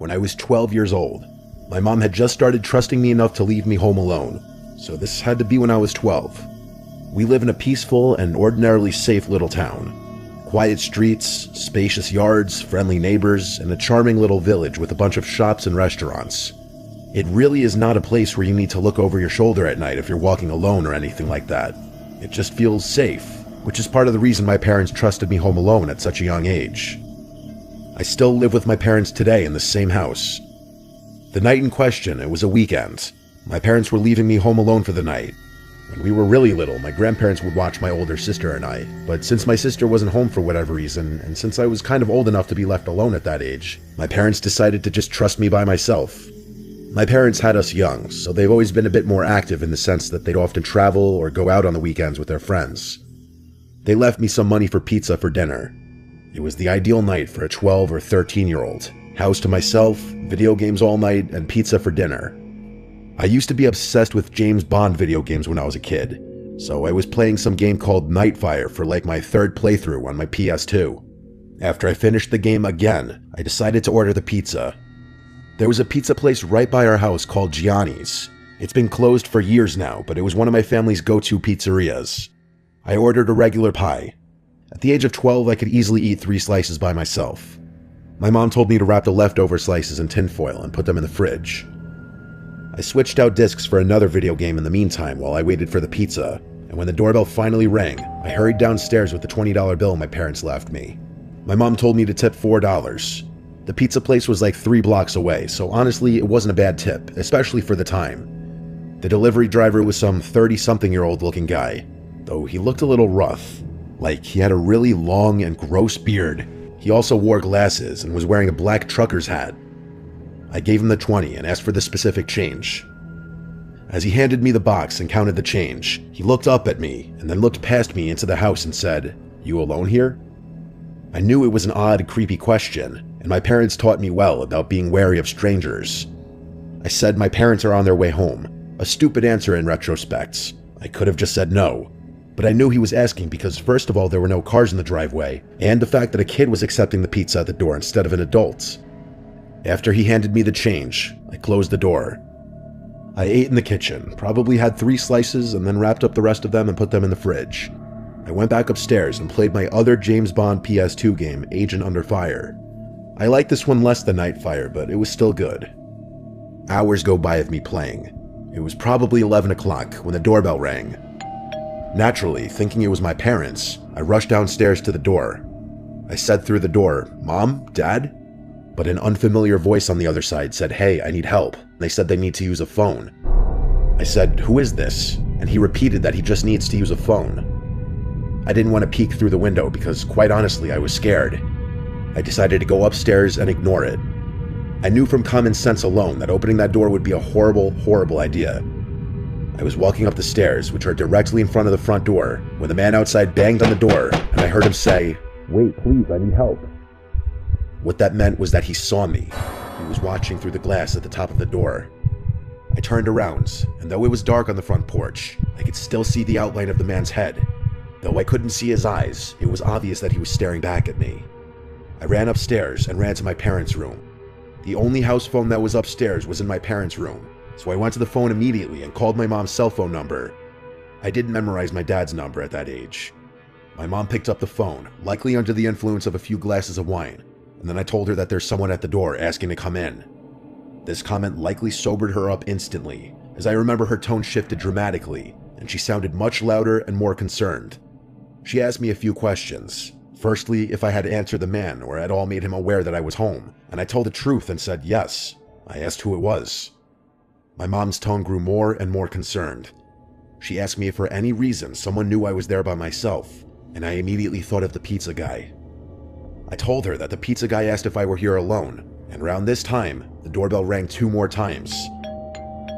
when I was 12 years old. My mom had just started trusting me enough to leave me home alone, so this had to be when I was 12. We live in a peaceful and ordinarily safe little town. Quiet streets, spacious yards, friendly neighbors, and a charming little village with a bunch of shops and restaurants. It really is not a place where you need to look over your shoulder at night if you're walking alone or anything like that. It just feels safe, which is part of the reason my parents trusted me home alone at such a young age. I still live with my parents today in the same house. The night in question, it was a weekend. My parents were leaving me home alone for the night. When we were really little, my grandparents would watch my older sister and I, but since my sister wasn't home for whatever reason, and since I was kind of old enough to be left alone at that age, my parents decided to just trust me by myself. My parents had us young, so they've always been a bit more active in the sense that they'd often travel or go out on the weekends with their friends. They left me some money for pizza for dinner. It was the ideal night for a 12 or 13-year-old. House to myself, video games all night, and pizza for dinner. I used to be obsessed with James Bond video games when I was a kid, so I was playing some game called Nightfire for like my third playthrough on my PS2. After I finished the game again, I decided to order the pizza. There was a pizza place right by our house called Gianni's. It's been closed for years now, but it was one of my family's go-to pizzerias. I ordered a regular pie. At the age of 12, I could easily eat 3 slices by myself. My mom told me to wrap the leftover slices in tinfoil and put them in the fridge. I switched out discs for another video game in the meantime while I waited for the pizza, and when the doorbell finally rang, I hurried downstairs with the $20 bill my parents left me. My mom told me to tip $4. The pizza place was like 3 blocks away, so honestly, it wasn't a bad tip, especially for the time. The delivery driver was some 30-something-year-old looking guy, though he looked a little rough. Like, he had a really long and gross beard. He also wore glasses and was wearing a black trucker's hat. I gave him the 20 and asked for the specific change. As he handed me the box and counted the change, he looked up at me and then looked past me into the house and said, "You alone here?" I knew it was an odd, creepy question, and my parents taught me well about being wary of strangers. I said my parents are on their way home, a stupid answer in retrospect. I could have just said no, but I knew he was asking because first of all there were no cars in the driveway, and the fact that a kid was accepting the pizza at the door instead of an adult. After he handed me the change, I closed the door. I ate in the kitchen, probably had 3 slices, and then wrapped up the rest of them and put them in the fridge. I went back upstairs and played my other James Bond PS2 game, Agent Under Fire. I liked this one less than Nightfire, but it was still good. Hours go by of me playing. It was probably 11 o'clock when the doorbell rang. Naturally, thinking it was my parents, I rushed downstairs to the door. I said through the door, "Mom? Dad?" But an unfamiliar voice on the other side said, "Hey, I need help." They said they need to use a phone. I said, "Who is this?" And he repeated that he just needs to use a phone. I didn't want to peek through the window because, quite honestly, I was scared. I decided to go upstairs and ignore it. I knew from common sense alone that opening that door would be a horrible, horrible idea. I was walking up the stairs, which are directly in front of the front door, when the man outside banged on the door, and I heard him say, "Wait, please, I need help." What that meant was that he saw me. He was watching through the glass at the top of the door. I turned around, and though it was dark on the front porch, I could still see the outline of the man's head. Though I couldn't see his eyes, it was obvious that he was staring back at me. I ran upstairs and ran to my parents' room. The only house phone that was upstairs was in my parents' room, so I went to the phone immediately and called my mom's cell phone number. I didn't memorize my dad's number at that age. My mom picked up the phone, likely under the influence of a few glasses of wine, and then I told her that there's someone at the door asking to come in. This comment likely sobered her up instantly, as I remember her tone shifted dramatically, and she sounded much louder and more concerned. She asked me a few questions. Firstly, if I had answered the man or at all made him aware that I was home, and I told the truth and said yes. I asked who it was. My mom's tone grew more and more concerned. She asked me if for any reason someone knew I was there by myself, and I immediately thought of the pizza guy. I told her that the pizza guy asked if I were here alone, and around this time, the doorbell rang 2 more times.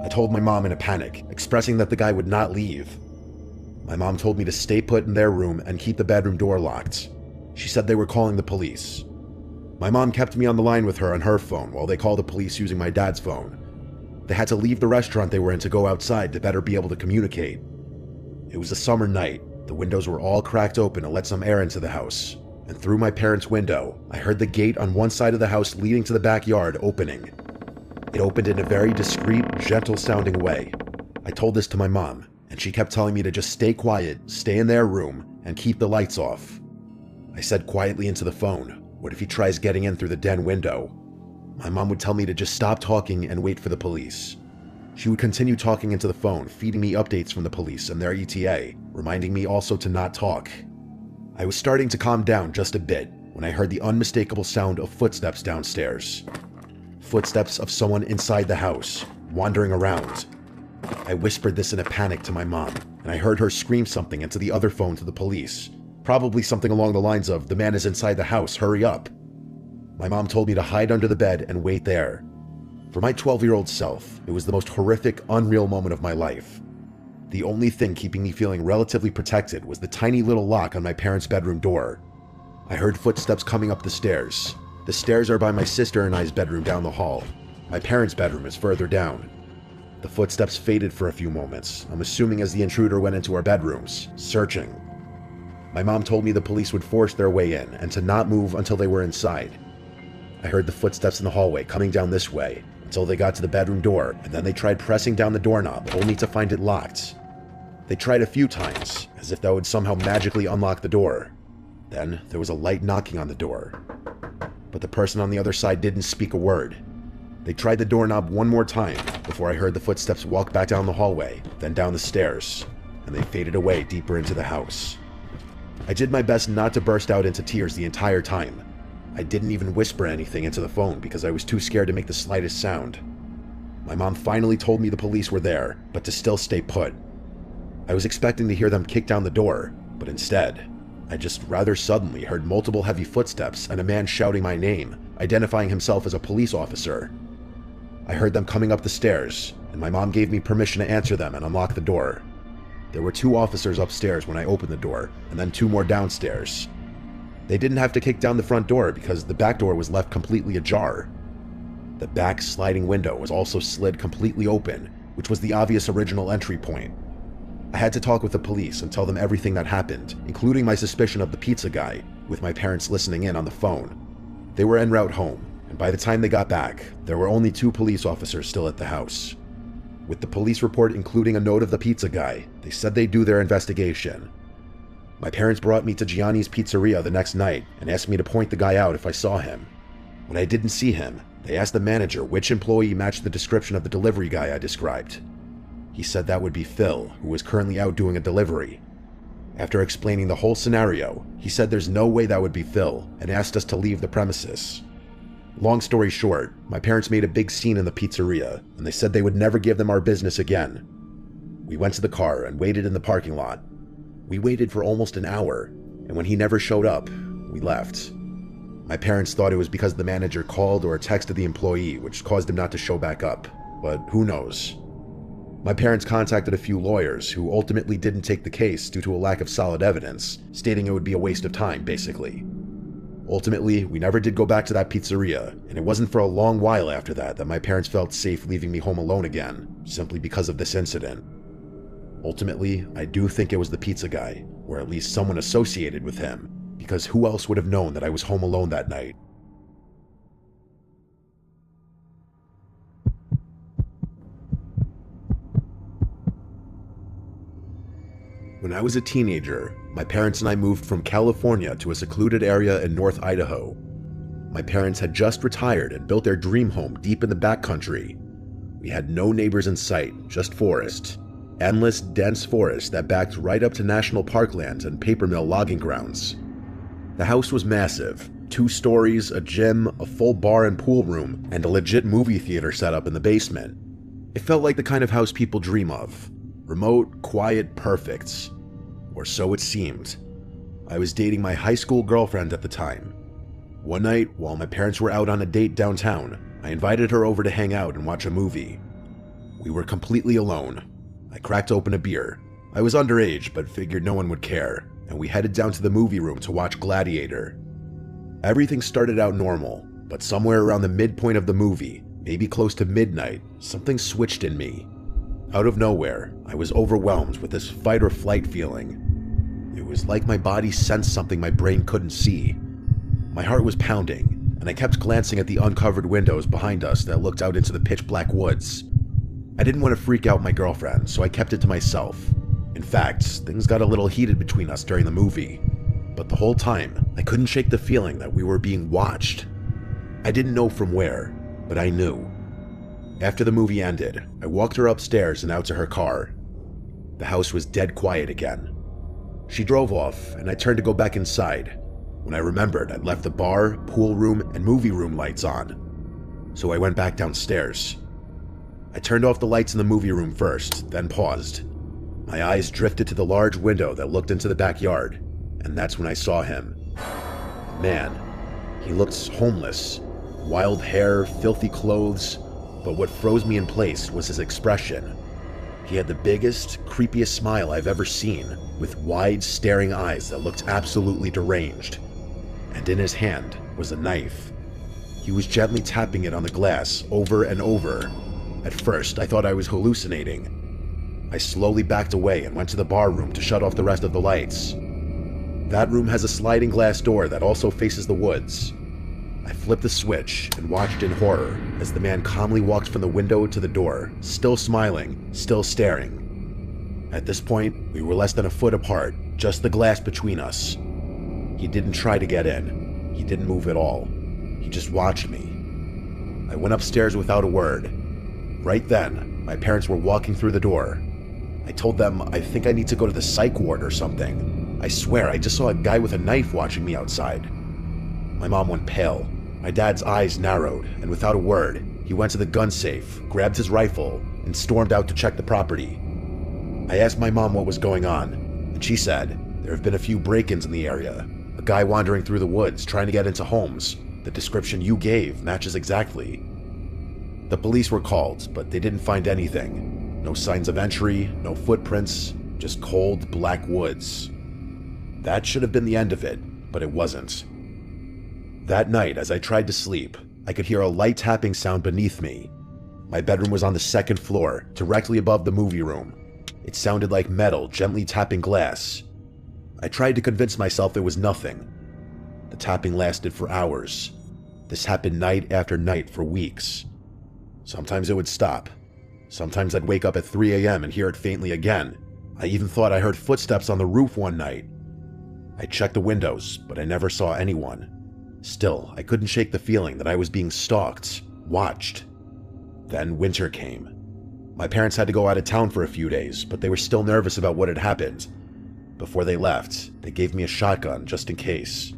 I told my mom in a panic, expressing that the guy would not leave. My mom told me to stay put in their room and keep the bedroom door locked. She said they were calling the police. My mom kept me on the line with her on her phone while they called the police using my dad's phone. They had to leave the restaurant they were in to go outside to better be able to communicate. It was a summer night. The windows were all cracked open to let some air into the house. and through my parents' window, I heard the gate on one side of the house leading to the backyard opening. It opened in a very discreet, gentle-sounding way. I told this to my mom, and she kept telling me to just stay quiet, stay in their room, and keep the lights off. I said quietly into the phone, "What if he tries getting in through the den window?" My mom would tell me to just stop talking and wait for the police. She would continue talking into the phone, feeding me updates from the police and their ETA, reminding me also to not talk. I was starting to calm down just a bit when I heard the unmistakable sound of footsteps downstairs. Footsteps of someone inside the house, wandering around. I whispered this in a panic to my mom, and I heard her scream something into the other phone to the police. Probably something along the lines of, "The man is inside the house, hurry up." My mom told me to hide under the bed and wait there. For my 12-year-old self, it was the most horrific, unreal moment of my life. The only thing keeping me feeling relatively protected was the tiny little lock on my parents' bedroom door. I heard footsteps coming up the stairs. The stairs are by my sister and I's bedroom down the hall. My parents' bedroom is further down. The footsteps faded for a few moments, I'm assuming as the intruder went into our bedrooms, searching. My mom told me the police would force their way in and to not move until they were inside. I heard the footsteps in the hallway coming down this way until they got to the bedroom door, and then they tried pressing down the doorknob only to find it locked. They tried a few times, as if that would somehow magically unlock the door. Then there was a light knocking on the door. But the person on the other side didn't speak a word. They tried the doorknob one more time before I heard the footsteps walk back down the hallway, then down the stairs, and they faded away deeper into the house. I did my best not to burst out into tears the entire time. I didn't even whisper anything into the phone because I was too scared to make the slightest sound. My mom finally told me the police were there, but to still stay put. I was expecting to hear them kick down the door, but instead, I just rather suddenly heard multiple heavy footsteps and a man shouting my name, identifying himself as a police officer. I heard them coming up the stairs, and my mom gave me permission to answer them and unlock the door. There were 2 officers upstairs when I opened the door, and then 2 more downstairs. They didn't have to kick down the front door because the back door was left completely ajar. The back sliding window was also slid completely open, which was the obvious original entry point. I had to talk with the police and tell them everything that happened, including my suspicion of the pizza guy, with my parents listening in on the phone. They were en route home, and by the time they got back, there were only 2 police officers still at the house. With the police report including a note of the pizza guy, they said they'd do their investigation. My parents brought me to Gianni's Pizzeria the next night and asked me to point the guy out if I saw him. When I didn't see him, they asked the manager which employee matched the description of the delivery guy I described. He said that would be Phil, who was currently out doing a delivery. After explaining the whole scenario, he said there's no way that would be Phil and asked us to leave the premises. Long story short, my parents made a big scene in the pizzeria, and they said they would never give them our business again. We went to the car and waited in the parking lot. We waited for almost an hour, and when he never showed up, we left. My parents thought it was because the manager called or texted the employee, which caused him not to show back up, but who knows. My parents contacted a few lawyers who ultimately didn't take the case due to a lack of solid evidence, stating it would be a waste of time, basically. Ultimately, we never did go back to that pizzeria, and it wasn't for a long while after that that my parents felt safe leaving me home alone again, simply because of this incident. Ultimately, I do think it was the pizza guy, or at least someone associated with him, because who else would have known that I was home alone that night? When I was a teenager, my parents and I moved from California to a secluded area in North Idaho. My parents had just retired and built their dream home deep in the backcountry. We had no neighbors in sight, just forest. Endless, dense forest that backed right up to national parklands and paper mill logging grounds. The house was massive, 2 stories, a gym, a full bar and pool room, and a legit movie theater set up in the basement. It felt like the kind of house people dream of. Remote, quiet, perfect. Or so it seemed. I was dating my high school girlfriend at the time. One night, while my parents were out on a date downtown, I invited her over to hang out and watch a movie. We were completely alone. I cracked open a beer. I was underage, but figured no one would care, and we headed down to the movie room to watch Gladiator. Everything started out normal, but somewhere around the midpoint of the movie, maybe close to midnight, something switched in me. Out of nowhere, I was overwhelmed with this fight or flight feeling. It was like my body sensed something my brain couldn't see. My heart was pounding, and I kept glancing at the uncovered windows behind us that looked out into the pitch-black woods. I didn't want to freak out my girlfriend, so I kept it to myself. In fact, things got a little heated between us during the movie, but the whole time, I couldn't shake the feeling that we were being watched. I didn't know from where, but I knew. After the movie ended, I walked her upstairs and out to her car. The house was dead quiet again. She drove off, and I turned to go back inside, when I remembered I'd left the bar, pool room, and movie room lights on. So I went back downstairs. I turned off the lights in the movie room first, then paused. My eyes drifted to the large window that looked into the backyard, and that's when I saw him. A man. He looked homeless. Wild hair, filthy clothes, but what froze me in place was his expression. He had the biggest, creepiest smile I've ever seen, with wide, staring eyes that looked absolutely deranged. And in his hand was a knife. He was gently tapping it on the glass over and over. At first, I thought I was hallucinating. I slowly backed away and went to the bar room to shut off the rest of the lights. That room has a sliding glass door that also faces the woods. I flipped the switch and watched in horror as the man calmly walked from the window to the door, still smiling, still staring. At this point, we were less than a foot apart, just the glass between us. He didn't try to get in. He didn't move at all. He just watched me. I went upstairs without a word. Right then, my parents were walking through the door. I told them I think I need to go to the psych ward or something. I swear I just saw a guy with a knife watching me outside. My mom went pale. My dad's eyes narrowed, and without a word, he went to the gun safe, grabbed his rifle, and stormed out to check the property. I asked my mom what was going on, and she said there have been a few break-ins in the area. A guy wandering through the woods trying to get into homes. The description you gave matches exactly. The police were called, but they didn't find anything. No signs of entry, no footprints, just cold, black woods. That should have been the end of it, but it wasn't. That night, as I tried to sleep, I could hear a light tapping sound beneath me. My bedroom was on the second floor, directly above the movie room. It sounded like metal gently tapping glass. I tried to convince myself it was nothing. The tapping lasted for hours. This happened night after night for weeks. Sometimes it would stop. Sometimes I'd wake up at 3 a.m. and hear it faintly again. I even thought I heard footsteps on the roof one night. I checked the windows, but I never saw anyone. Still, I couldn't shake the feeling that I was being stalked, watched. Then winter came. My parents had to go out of town for a few days, but they were still nervous about what had happened. Before they left, they gave me a shotgun just in case.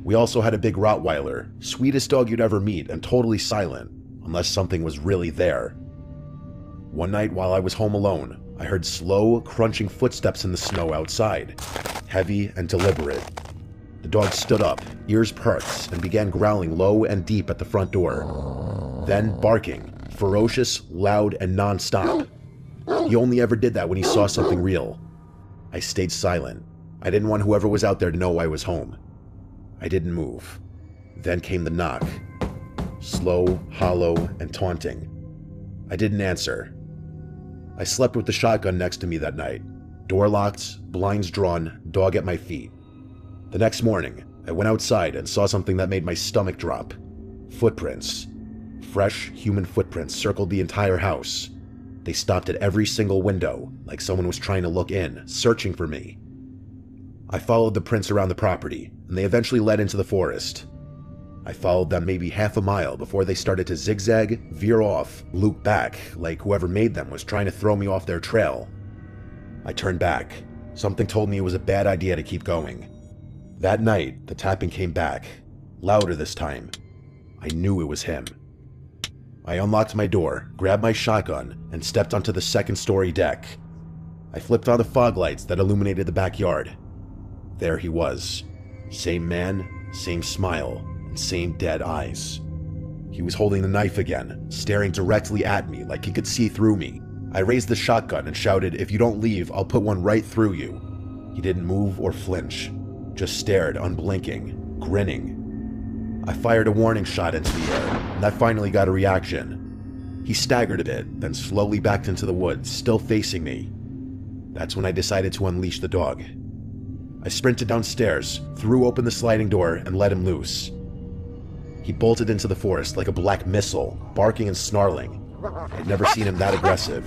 We also had a big Rottweiler, sweetest dog you'd ever meet and totally silent, unless something was really there. One night while I was home alone, I heard slow, crunching footsteps in the snow outside, heavy and deliberate. The dog stood up, ears perked, and began growling low and deep at the front door. Then barking, ferocious, loud, and non-stop. He only ever did that when he saw something real. I stayed silent. I didn't want whoever was out there to know I was home. I didn't move. Then came the knock. Slow, hollow, and taunting. I didn't answer. I slept with the shotgun next to me that night. Door locked, blinds drawn, dog at my feet. The next morning, I went outside and saw something that made my stomach drop. Footprints. Fresh, human footprints circled the entire house. They stopped at every single window, like someone was trying to look in, searching for me. I followed the prints around the property, and they eventually led into the forest. I followed them maybe half a mile before they started to zigzag, veer off, loop back, like whoever made them was trying to throw me off their trail. I turned back. Something told me it was a bad idea to keep going. That night, the tapping came back, louder this time. I knew it was him. I unlocked my door, grabbed my shotgun, and stepped onto the second-story deck. I flipped on the fog lights that illuminated the backyard. There he was. Same man, same smile, and same dead eyes. He was holding the knife again, staring directly at me like he could see through me. I raised the shotgun and shouted, "If you don't leave, I'll put one right through you." He didn't move or flinch. Just stared, unblinking, grinning. I fired a warning shot into the air, and that finally got a reaction. He staggered a bit, then slowly backed into the woods, still facing me. That's when I decided to unleash the dog. I sprinted downstairs, threw open the sliding door, and let him loose. He bolted into the forest like a black missile, barking and snarling. I'd never seen him that aggressive.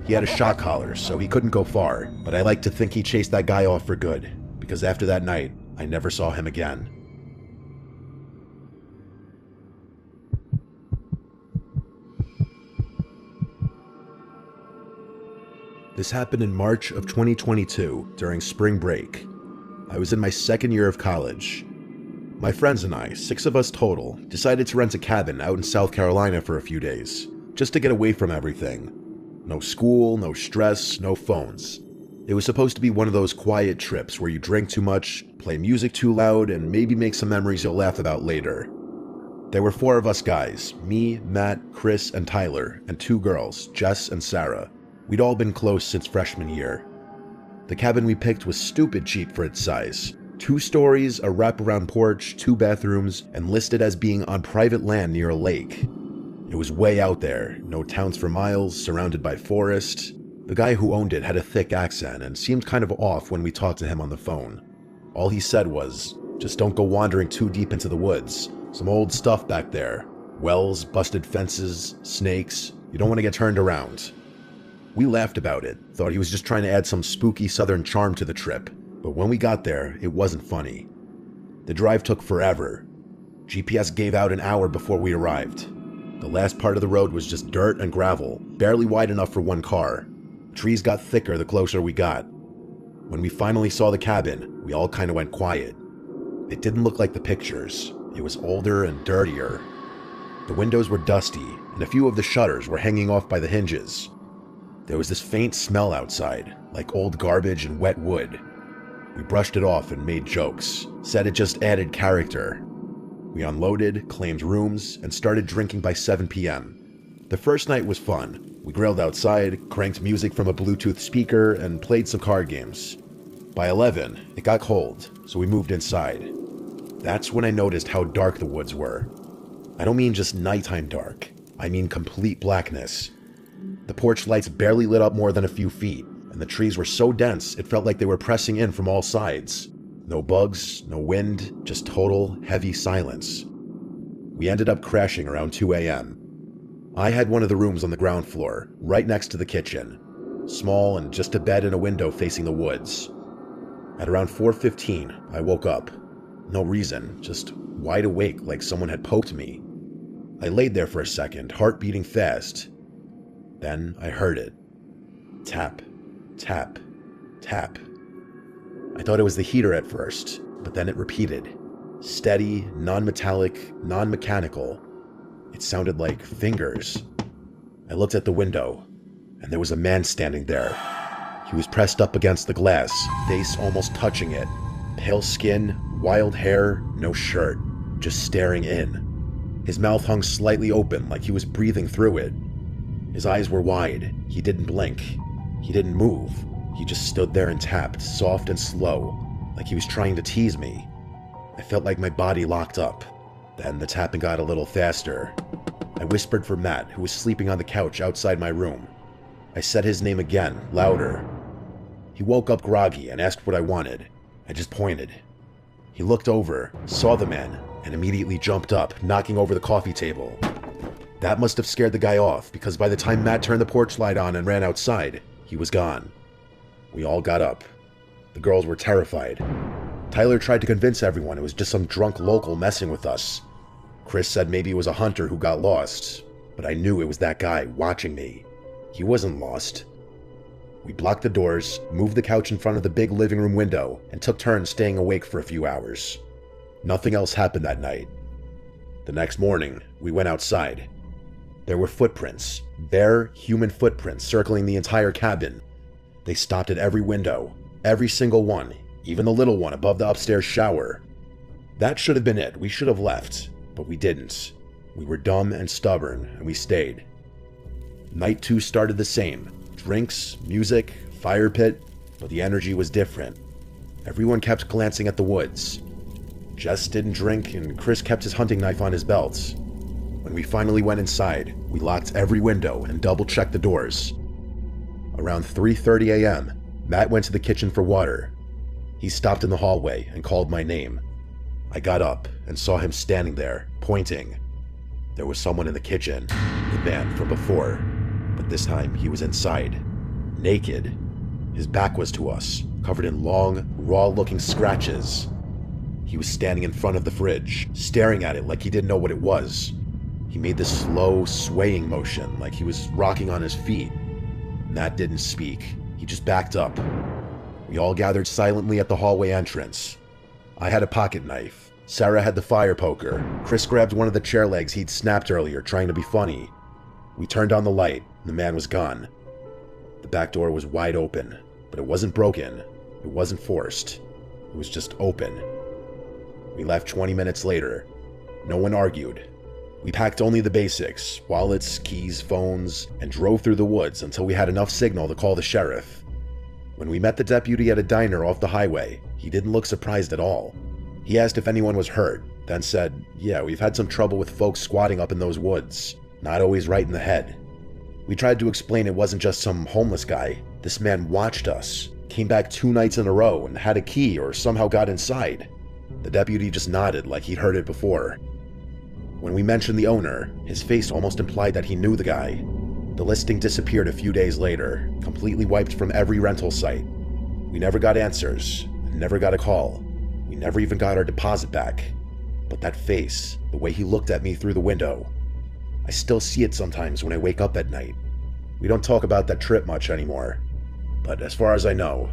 He had a shock collar, so he couldn't go far, but I like to think he chased that guy off for good, because after that night, I never saw him again. This happened in March of 2022 during spring break. I was in my second year of college. My friends and I, 6 of us total, decided to rent a cabin out in South Carolina for a few days, just to get away from everything. No school, no stress, no phones. It was supposed to be one of those quiet trips where you drink too much, play music too loud, and maybe make some memories you'll laugh about later. There were 4 of us guys, me, Matt, Chris, and Tyler, and 2 girls, Jess and Sarah. We'd all been close since freshman year. The cabin we picked was stupid cheap for its size. 2 stories, a wraparound porch, 2 bathrooms, and listed as being on private land near a lake. It was way out there, no towns for miles, surrounded by forest. The guy who owned it had a thick accent and seemed kind of off when we talked to him on the phone. All he said was, "Just don't go wandering too deep into the woods. Some old stuff back there. Wells, busted fences, snakes. You don't want to get turned around." We laughed about it, thought he was just trying to add some spooky southern charm to the trip, but when we got there, it wasn't funny. The drive took forever. GPS gave out an hour before we arrived. The last part of the road was just dirt and gravel, barely wide enough for 1 car. Trees got thicker the closer we got. When we finally saw the cabin, we all kind of went quiet. It didn't look like the pictures. It was older and dirtier. The windows were dusty, and a few of the shutters were hanging off by the hinges. There was this faint smell outside, like old garbage and wet wood. We brushed it off and made jokes, said it just added character. We unloaded, claimed rooms, and started drinking by 7 p.m. The first night was fun. We grilled outside, cranked music from a Bluetooth speaker, and played some card games. By 11, it got cold, so we moved inside. That's when I noticed how dark the woods were. I don't mean just nighttime dark. I mean complete blackness. The porch lights barely lit up more than a few feet, and the trees were so dense it felt like they were pressing in from all sides. No bugs, no wind, just total, heavy silence. We ended up crashing around 2 a.m. I had one of the rooms on the ground floor, right next to the kitchen. Small and just a bed and a window facing the woods. At around 4:15, I woke up. No reason, just wide awake like someone had poked me. I laid there for a second, heart beating fast. Then I heard it. Tap, tap, tap. I thought it was the heater at first, but then it repeated. Steady, non-metallic, non-mechanical. It sounded like fingers. I looked at the window, and there was a man standing there. He was pressed up against the glass, face almost touching it. Pale skin, wild hair, no shirt, just staring in. His mouth hung slightly open like he was breathing through it. His eyes were wide. He didn't blink. He didn't move. He just stood there and tapped, soft and slow, like he was trying to tease me. I felt like my body locked up. Then the tapping got a little faster. I whispered for Matt, who was sleeping on the couch outside my room. I said his name again, louder. He woke up groggy and asked what I wanted. I just pointed. He looked over, saw the man, and immediately jumped up, knocking over the coffee table. That must have scared the guy off, because by the time Matt turned the porch light on and ran outside, he was gone. We all got up. The girls were terrified. Tyler tried to convince everyone it was just some drunk local messing with us. Chris said maybe it was a hunter who got lost, but I knew it was that guy watching me. He wasn't lost. We blocked the doors, moved the couch in front of the big living room window, and took turns staying awake for a few hours. Nothing else happened that night. The next morning, we went outside. There were footprints, bare human footprints circling the entire cabin. They stopped at every window, every single one, even the little one above the upstairs shower. That should have been it. We should have left, but we didn't. We were dumb and stubborn, and we stayed. Night 2 started the same. Drinks, music, fire pit, but the energy was different. Everyone kept glancing at the woods. Jess didn't drink, and Chris kept his hunting knife on his belt. When we finally went inside, we locked every window and double-checked the doors. Around 3:30 a.m., Matt went to the kitchen for water. He stopped in the hallway and called my name. I got up and saw him standing there, pointing. There was someone in the kitchen, the man from before, but this time he was inside, naked. His back was to us, covered in long, raw-looking scratches. He was standing in front of the fridge, staring at it like he didn't know what it was. He made this slow, swaying motion like he was rocking on his feet. Matt didn't speak. He just backed up. We all gathered silently at the hallway entrance. I had a pocket knife. Sarah had the fire poker. Chris grabbed one of the chair legs he'd snapped earlier, trying to be funny. We turned on the light, and the man was gone. The back door was wide open, but it wasn't broken. It wasn't forced. It was just open. We left 20 minutes later. No one argued. We packed only the basics, wallets, keys, phones, and drove through the woods until we had enough signal to call the sheriff. When we met the deputy at a diner off the highway, he didn't look surprised at all. He asked if anyone was hurt, then said, "Yeah, we've had some trouble with folks squatting up in those woods. Not always right in the head." We tried to explain it wasn't just some homeless guy. This man watched us, came back 2 nights in a row, and had a key or somehow got inside. The deputy just nodded like he'd heard it before. When we mentioned the owner, his face almost implied that he knew the guy. The listing disappeared a few days later, completely wiped from every rental site. We never got answers, and never got a call. We never even got our deposit back. But that face, the way he looked at me through the window, I still see it sometimes when I wake up at night. We don't talk about that trip much anymore, but as far as I know,